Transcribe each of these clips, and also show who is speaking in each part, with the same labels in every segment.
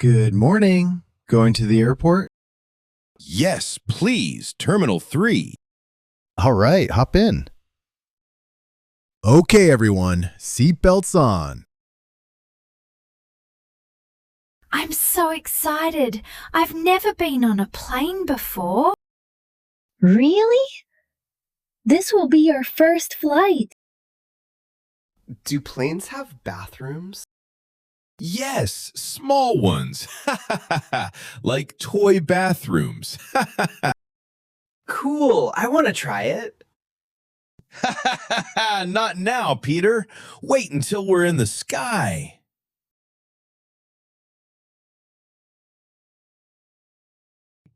Speaker 1: Good morning. Going to the airport?
Speaker 2: Yes, please. Terminal 3.
Speaker 3: All right, hop in.
Speaker 4: Okay, everyone, seatbelts on.
Speaker 5: I'm so excited. I've never been on a plane before.
Speaker 6: Really? This will be your first flight.
Speaker 7: Do planes have bathrooms?
Speaker 2: Yes, small ones. Like toy bathrooms.
Speaker 7: Cool, I want to try it.
Speaker 2: Not now, Peter. Wait until we're in the sky.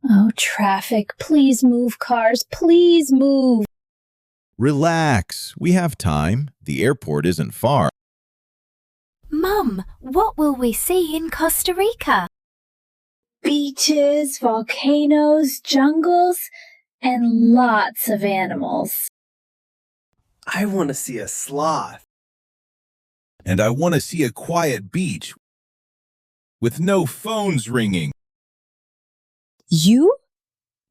Speaker 6: Oh, traffic. Please move, cars. Please move.
Speaker 2: Relax. We have time. The airport isn't far.
Speaker 5: Mum, what will we see in Costa Rica?
Speaker 6: Beaches, volcanoes, jungles, and lots of animals.
Speaker 7: I want to see a sloth.
Speaker 2: And I want to see a quiet beach with no phones ringing.
Speaker 6: You?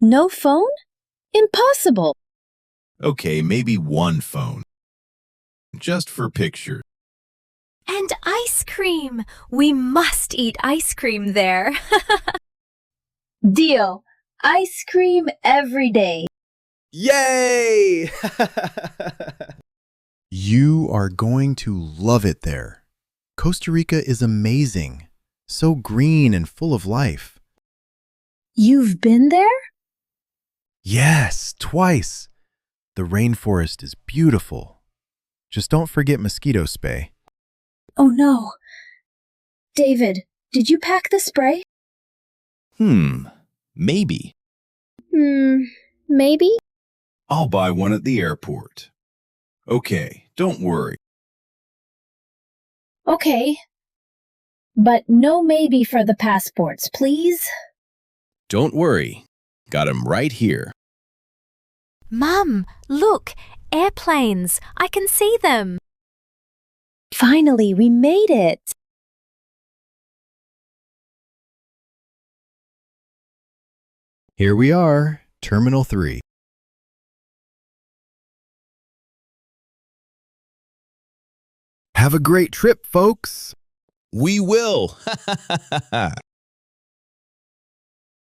Speaker 6: No phone? Impossible.
Speaker 2: Okay, maybe one phone. Just for pictures.
Speaker 5: And ice cream. We must eat ice cream there.
Speaker 6: Deal. Ice cream every day.
Speaker 7: Yay!
Speaker 3: You are going to love it there. Costa Rica is amazing, so green and full of life.
Speaker 6: You've been there?
Speaker 3: Yes, twice. The rainforest is beautiful. Just don't forget mosquito spray.
Speaker 6: Oh no. David, did you pack the spray?
Speaker 2: Maybe.
Speaker 6: Maybe?
Speaker 2: I'll buy one at the airport. Okay, don't worry.
Speaker 6: Okay. But no maybe for the passports, please.
Speaker 2: Don't worry. Got him right here.
Speaker 5: Mum, look, airplanes. I can see them.
Speaker 6: Finally, we made it.
Speaker 3: Here we are, Terminal 3.
Speaker 4: Have a great trip, folks.
Speaker 2: We will.